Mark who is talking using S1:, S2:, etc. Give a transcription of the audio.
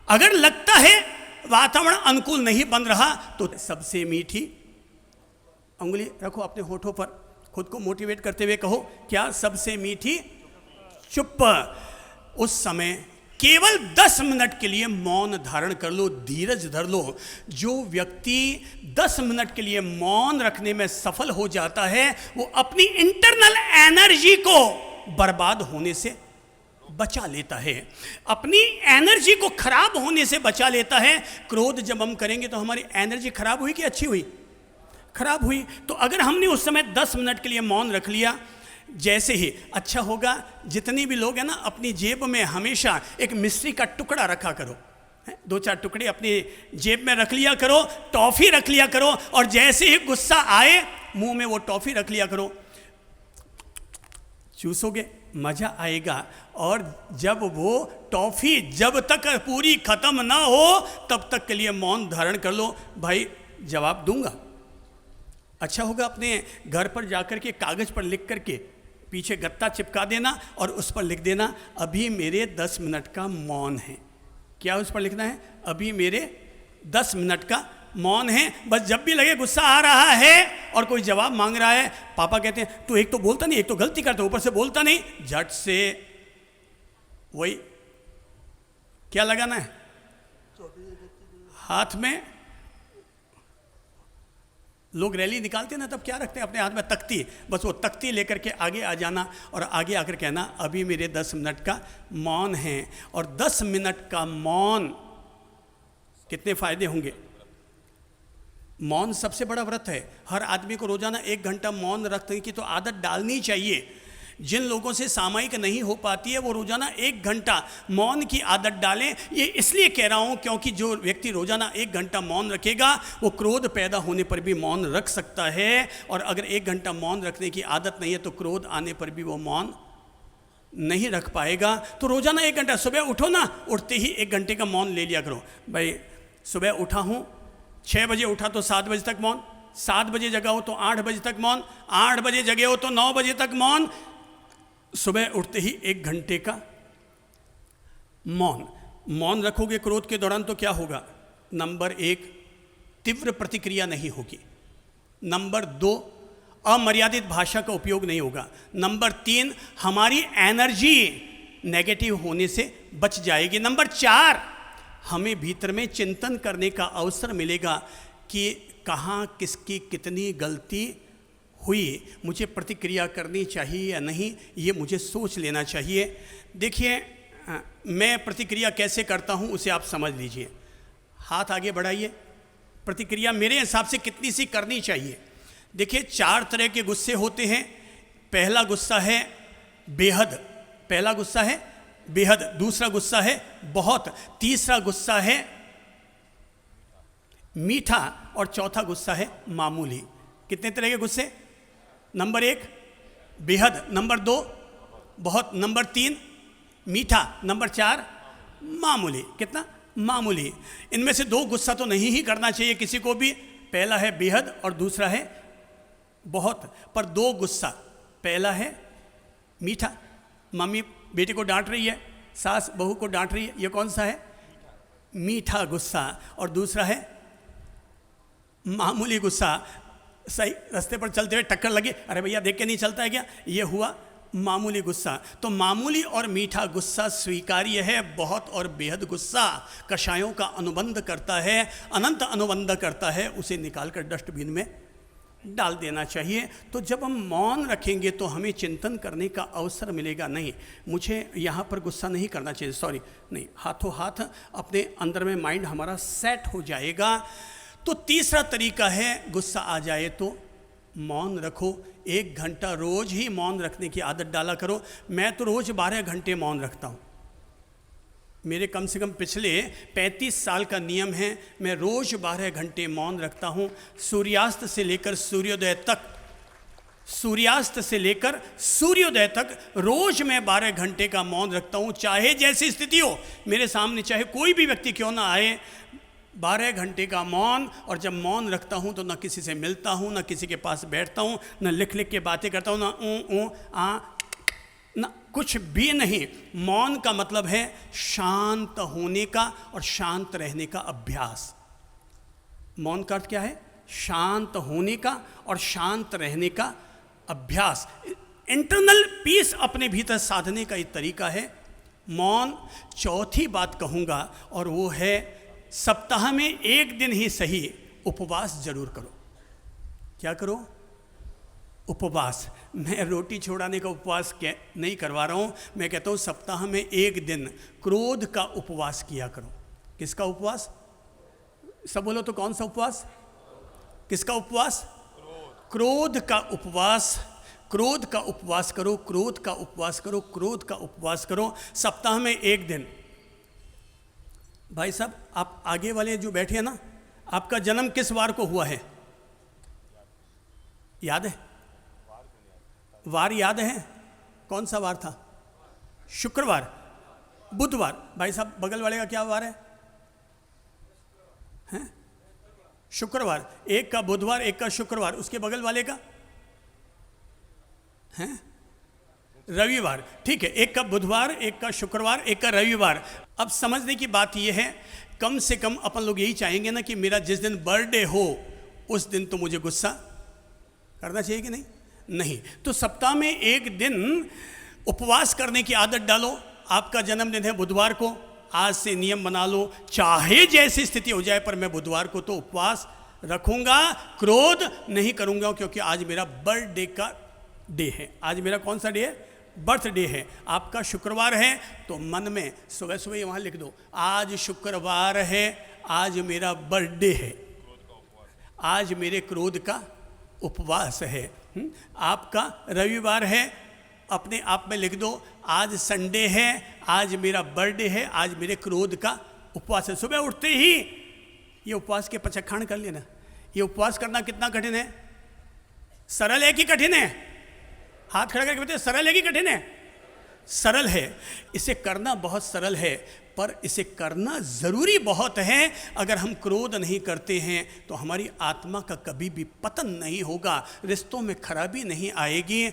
S1: अगर लगता है वातावरण अनुकूल नहीं बन रहा तो सबसे मीठी उंगली रखो अपने होठों पर, खुद को मोटिवेट करते हुए कहो, क्या सबसे मीठी चुप। उस समय केवल 10 मिनट के लिए मौन धारण कर लो, धीरज धर लो। जो व्यक्ति 10 मिनट के लिए मौन रखने में सफल हो जाता है वो अपनी इंटरनल एनर्जी को बर्बाद होने से बचा लेता है, अपनी एनर्जी को खराब होने से बचा लेता है। क्रोध जब हम करेंगे तो हमारी एनर्जी खराब हुई कि अच्छी हुई? खराब हुई। तो अगर हमने उस समय 10 मिनट के लिए मौन रख लिया, जैसे ही अच्छा होगा, जितनी भी लोग हैं ना, अपनी जेब में हमेशा एक मिश्री का टुकड़ा रखा करो, 2-4 टुकड़े अपनी जेब में रख लिया करो, टॉफ़ी रख लिया करो, और जैसे ही गुस्सा आए मुंह में वो टॉफ़ी रख लिया करो, चूसोगे, मज़ा आएगा। और जब वो टॉफ़ी जब तक पूरी ख़त्म ना हो तब तक के लिए मौन धारण कर लो। भाई जवाब दूंगा। अच्छा होगा अपने घर पर जाकर के कागज़ पर लिख करके पीछे गत्ता चिपका देना और उस पर लिख देना, अभी मेरे 10 मिनट का मौन है। क्या उस पर लिखना है? अभी मेरे 10 मिनट का मौन है। बस जब भी लगे गुस्सा आ रहा है और कोई जवाब मांग रहा है, पापा कहते हैं तू एक तो बोलता नहीं, एक तो गलती करता, ऊपर से बोलता नहीं, झट से वही क्या लगाना है हाथ में। लोग रैली निकालते हैं ना, तब क्या रखते हैं अपने हाथ में? तख्ती। बस वो तख्ती लेकर के आगे आ जाना और आगे आकर कहना, अभी मेरे 10 मिनट का मौन है। और 10 मिनट का मौन कितने फायदे होंगे? मौन सबसे बड़ा व्रत है। हर आदमी को रोजाना 1 घंटा मौन रखने की तो आदत डालनी चाहिए। जिन लोगों से सामयिक नहीं हो पाती है वो रोजाना 1 घंटा मौन की आदत डालें। ये इसलिए कह रहा हूँ क्योंकि जो व्यक्ति रोजाना 1 घंटा मौन रखेगा वो क्रोध पैदा होने पर भी मौन रख सकता है, और अगर 1 घंटा मौन रखने की आदत नहीं है तो क्रोध आने पर भी वो मौन नहीं रख पाएगा। तो रोजाना 1 घंटा, सुबह उठो ना, उठते ही 1 घंटे का मौन ले लिया करो। भाई सुबह उठा हूँ, 6 बजे उठा तो 7 बजे तक मौन, 7 बजे जगा हो तो 8 बजे तक मौन, 8 बजे जगे हो तो 9 बजे तक मौन। सुबह उठते ही 1 घंटे का मौन रखोगे क्रोध के दौरान तो क्या होगा? नंबर 1, तीव्र प्रतिक्रिया नहीं होगी। नंबर 2, अमर्यादित भाषा का उपयोग नहीं होगा। नंबर 3, हमारी एनर्जी नेगेटिव होने से बच जाएगी। नंबर 4, हमें भीतर में चिंतन करने का अवसर मिलेगा कि कहाँ किसकी कितनी गलती हुई, मुझे प्रतिक्रिया करनी चाहिए या नहीं, ये मुझे सोच लेना चाहिए। देखिए मैं प्रतिक्रिया कैसे करता हूँ उसे आप समझ लीजिए। हाथ आगे बढ़ाइए। प्रतिक्रिया मेरे हिसाब से कितनी सी करनी चाहिए? देखिए 4 तरह के गुस्से होते हैं। पहला गुस्सा है बेहद, पहला गुस्सा है बेहद, दूसरा गुस्सा है बहुत, तीसरा गुस्सा है मीठा, और चौथा गुस्सा है मामूली। कितने तरह के गुस्से? नंबर 1 बेहद, नंबर 2 बहुत, नंबर 3 मीठा, नंबर 4 मामूली। कितना? मामूली। इनमें से 2 गुस्सा तो नहीं ही करना चाहिए किसी को भी। पहला है बेहद और दूसरा है बहुत। पर 2 गुस्सा, पहला है मीठा, मम्मी बेटे को डांट रही है, सास बहू को डांट रही है, ये कौन सा है? मीठा गुस्सा। और दूसरा है मामूली गुस्सा, सही रास्ते पर चलते हुए टक्कर लगी, अरे भैया देख के नहीं चलता है क्या, ये हुआ मामूली गुस्सा। तो मामूली और मीठा गुस्सा स्वीकार्य है। बहुत और बेहद गुस्सा कषायों का अनुबंध करता है, अनंत अनुबंध करता है, उसे निकालकर डस्टबिन में डाल देना चाहिए। तो जब हम मौन रखेंगे तो हमें चिंतन करने का अवसर मिलेगा। नहीं मुझे यहाँ पर गुस्सा नहीं करना चाहिए, सॉरी, नहीं, हाथों हाथ अपने अंदर में माइंड हमारा सेट हो जाएगा। तो तीसरा तरीका है, गुस्सा आ जाए तो मौन रखो। 1 घंटा रोज ही मौन रखने की आदत डाला करो। मैं तो रोज 12 घंटे मौन रखता हूँ। मेरे कम से कम पिछले 35 साल का नियम है, मैं रोज 12 घंटे मौन रखता हूँ। सूर्यास्त से लेकर सूर्योदय तक, सूर्यास्त से लेकर सूर्योदय तक रोज मैं 12 घंटे का मौन रखता हूँ। चाहे जैसी स्थिति हो, मेरे सामने चाहे कोई भी व्यक्ति क्यों ना आए, 12 घंटे का मौन। और जब मौन रखता हूँ तो न किसी से मिलता हूँ, न किसी के पास बैठता हूँ, न लिख लिख के बातें करता हूँ, न आ ना, कुछ भी नहीं। मौन का मतलब है शांत होने का और शांत रहने का अभ्यास। मौन का अर्थ क्या है? शांत होने का और शांत रहने का अभ्यास। इंटरनल पीस अपने भीतर साधने का एक तरीका है मौन। चौथी बात कहूँगा और वो है सप्ताह में एक दिन ही सही उपवास जरूर करो। क्या करो? उपवास। मैं रोटी छोड़ाने का उपवास नहीं करवा रहा हूँ, मैं कहता हूँ सप्ताह में एक दिन क्रोध का उपवास किया करो। किसका उपवास? सब बोलो तो कौन सा उपवास? किसका उपवास? क्रोध का उपवास। क्रोध का उपवास करो, क्रोध का उपवास करो, क्रोध का उपवास करो सप्ताह में एक दिन। भाई साहब, आप आगे वाले जो बैठे हैं ना, आपका जन्म किस वार को हुआ है? याद है? वार याद है? कौन सा वार था? शुक्रवार, बुधवार। भाई साहब, बगल वाले का क्या वार है? हैं? शुक्रवार। एक का बुधवार, एक का शुक्रवार। उसके बगल वाले का हैं? रविवार। ठीक है, एक का बुधवार, एक का शुक्रवार, एक का रविवार। अब समझने की बात यह है, कम से कम अपन लोग यही चाहेंगे ना कि मेरा जिस दिन बर्थडे हो उस दिन तो मुझे गुस्सा करना चाहिए कि नहीं? नहीं। तो सप्ताह में एक दिन उपवास करने की आदत डालो। आपका जन्मदिन है बुधवार को, आज से नियम बना लो, चाहे जैसी स्थिति हो जाए पर मैं बुधवार को तो उपवास रखूंगा, क्रोध नहीं करूंगा, क्योंकि आज मेरा बर्थडे का डे है। आज मेरा कौन सा डे है? बर्थडे है। आपका शुक्रवार है तो मन में सुबह सुबह ही वहाँ लिख दो, आज शुक्रवार है, आज मेरा बर्थडे है, आज मेरे क्रोध का उपवास है। आपका रविवार है, अपने आप में लिख दो, आज संडे है, आज मेरा बर्थडे है, आज मेरे क्रोध का उपवास है। सुबह उठते ही ये उपवास के पचखान कर लेना। ये उपवास करना कितना कठिन है? सरल है कि कठिन है? हाथ खड़ा करके बताइए, सरल है कि कठिन है? सरल है। इसे करना बहुत सरल है, पर इसे करना ज़रूरी बहुत है। अगर हम क्रोध नहीं करते हैं तो हमारी आत्मा का कभी भी पतन नहीं होगा, रिश्तों में खराबी नहीं आएगी।